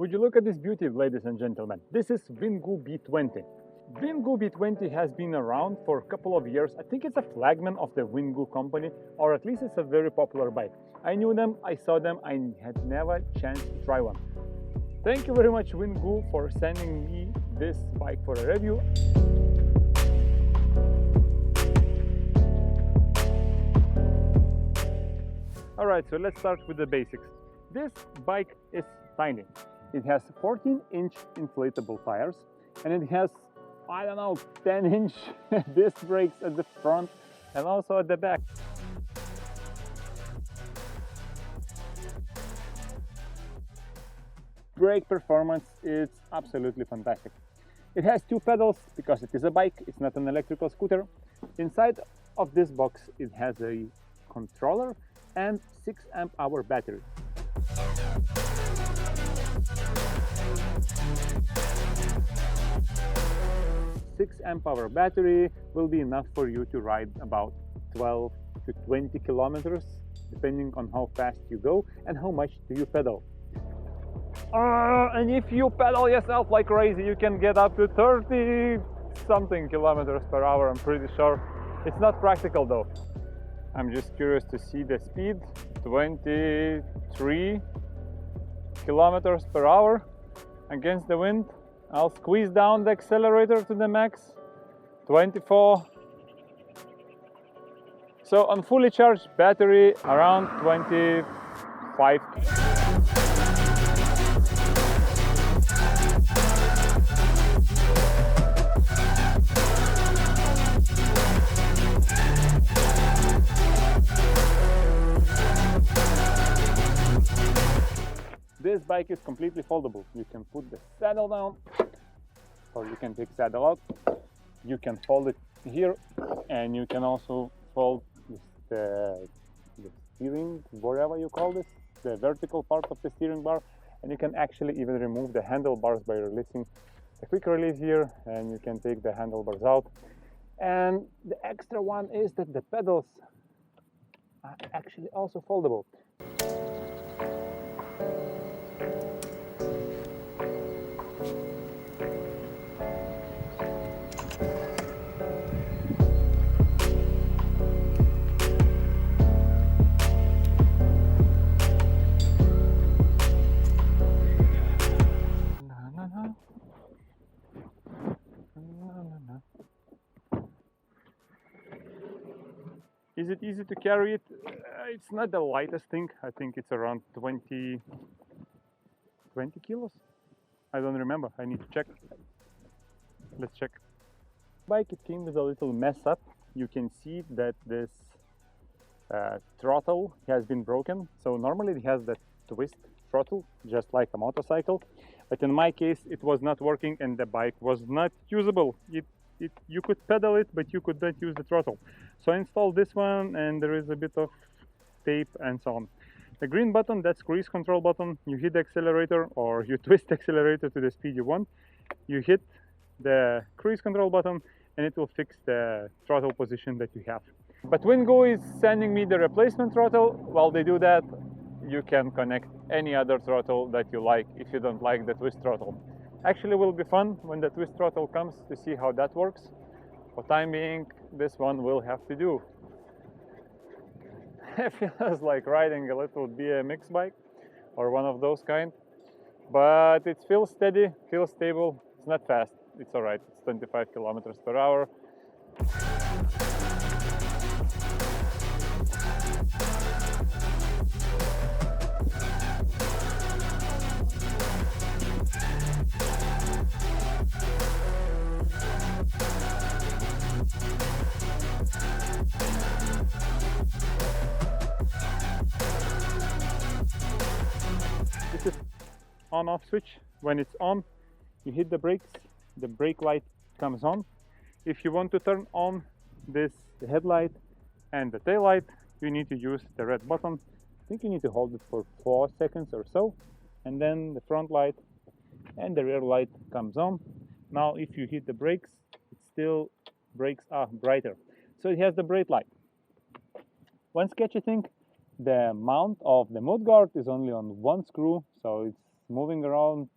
Would you look at this beauty, ladies and gentlemen? This is Windgoo B20. Windgoo B20 has been around for a couple of years. I think it's a flagman of the Windgoo company, or at least it's a very popular bike. I knew them, I saw them, I had never chance to try one. Thank you very much, Windgoo, for sending me this bike for a review. Alright, so let's start with the basics. This bike is tiny. It has 14-inch inflatable tires, and it has, I don't know, 10-inch disc brakes at the front and also at the back. Brake performance is absolutely fantastic. It has two pedals because it is a bike, it's not an electrical scooter. Inside of this box it has a controller and 6 amp hour battery. Six amp hour battery will be enough for you to ride about 12 to 20 kilometers, depending on how fast you go and how much do you pedal. And if you pedal yourself like crazy, you can get up to 30 something kilometers per hour. I'm pretty sure it's not practical though. I'm just curious to see the speed. 23 kilometers per hour against the wind. I'll squeeze down the accelerator to the max. 24. So on fully charged battery, around 25. This bike is completely foldable. You can put the saddle down, or you can take saddle out. You can fold it here, and you can also fold the steering, whatever you call this, the vertical part of the steering bar, and you can actually even remove the handlebars by releasing a quick release here, and you can take the handlebars out. And the extra one is that the pedals are actually also foldable. Is it easy to carry it? It's not the lightest thing. I think it's around 20 kilos. I don't remember. I need to check. Let's check. Bike, it came with a little mess up. You can see that this throttle has been broken. So normally it has that twist throttle, just like a motorcycle. But in my case, it was not working and the bike was not usable. You could pedal it, but you could not use the throttle. So I installed this one, and there is a bit of tape and so on. The green button, that's cruise control button. You hit the accelerator, or you twist the accelerator to the speed you want. You hit the cruise control button, and it will fix the throttle position that you have. But Windgoo is sending me the replacement throttle. While they do that, you can connect any other throttle that you like if you don't like the twist throttle. Actually, it will be fun when the twist throttle comes to see how that works. For time being, this one will have to do. It feels like riding a little BMX bike or one of those kind, but it feels steady, feels stable. It's not fast. It's all right. It's 25 kilometers per hour. This is on-off switch. When it's on, you hit the brakes, the brake light comes on. If you want to turn on this headlight and the tail light, you need to use the red button. I think you need to hold it for 4 seconds or so, and then the front light and the rear light comes on. Now if you hit the brakes, it still brakes are brighter. So it has the brake light. One sketchy thing, the mount of the mudguard is only on one screw, so it's moving around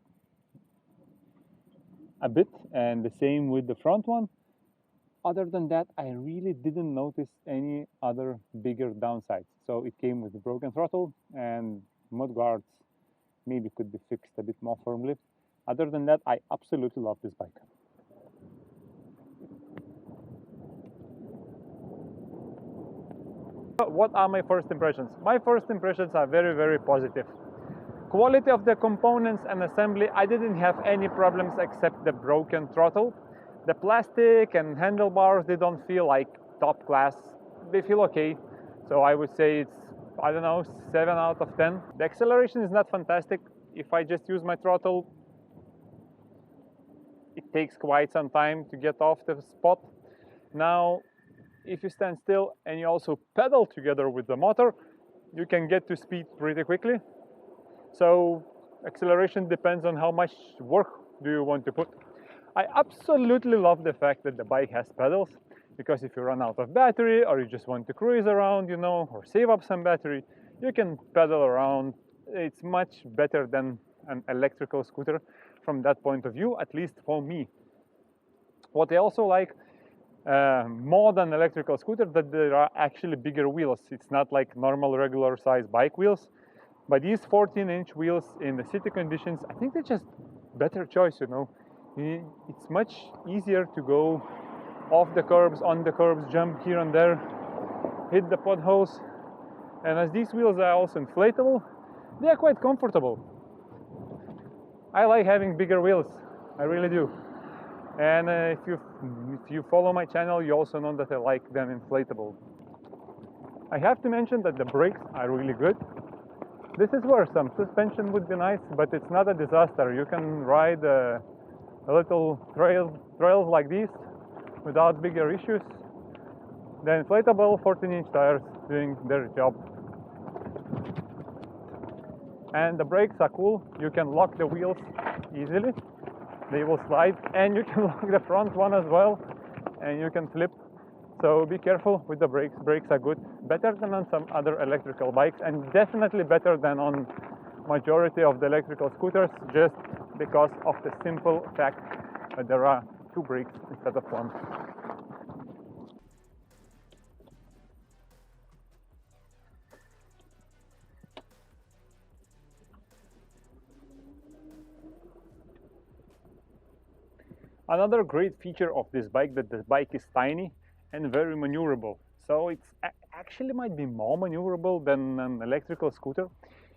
a bit, and the same with the front one. Other than that, I really didn't notice any other bigger downsides. So it came with a broken throttle, and mud guards maybe could be fixed a bit more firmly. Other than that, I absolutely love this bike. What are my first impressions? My first impressions are very, very positive. Quality of the components and assembly, I didn't have any problems except the broken throttle. The plastic and handlebars, they don't feel like top class. They feel okay. So I would say it's, I don't know, 7 out of 10. The acceleration is not fantastic. If I just use my throttle, it takes quite some time to get off the spot. Now, if you stand still and you also pedal together with the motor, you can get to speed pretty quickly. So acceleration depends on how much work do you want to put. I absolutely love the fact that the bike has pedals, because if you run out of battery or you just want to cruise around, you know, or save up some battery, you can pedal around. It's much better than an electrical scooter from that point of view, at least for me. What I also like more than electrical scooter, that there are actually bigger wheels. It's not like normal regular size bike wheels, but these 14-inch wheels in the city conditions, I think they're just better choice, you know. It's much easier to go off the curbs, on the curbs, jump here and there, hit the potholes. And as these wheels are also inflatable, they are quite comfortable. I like having bigger wheels, I really do. And if you follow my channel, you also know that I like them inflatable. I have to mention that the brakes are really good. This is where some suspension would be nice, but it's not a disaster. You can ride a little trails like these without bigger issues. The inflatable 14-inch tires doing their job. And the brakes are cool. You can lock the wheels easily. They will slide, and you can lock the front one as well, and you can flip. So be careful with the brakes. Brakes are good, better than on some other electrical bikes, and definitely better than on majority of the electrical scooters, just because of the simple fact that there are 2 brakes instead of 1. Another great feature of this bike, that the bike is tiny and very maneuverable. So it's actually might be more maneuverable than an electrical scooter.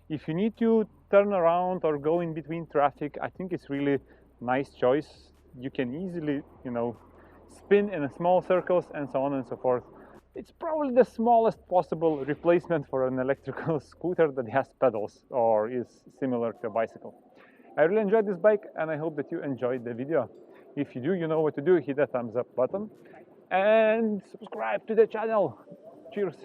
If you need to turn around or go in between traffic, I think it's really nice choice. You can easily, you know, spin in small circles and so on and so forth. It's probably the smallest possible replacement for an electrical scooter that has pedals or is similar to a bicycle. I really enjoyed this bike, and I hope that you enjoyed the video. If you do, you know what to do. Hit the thumbs up button and subscribe to the channel. Cheers!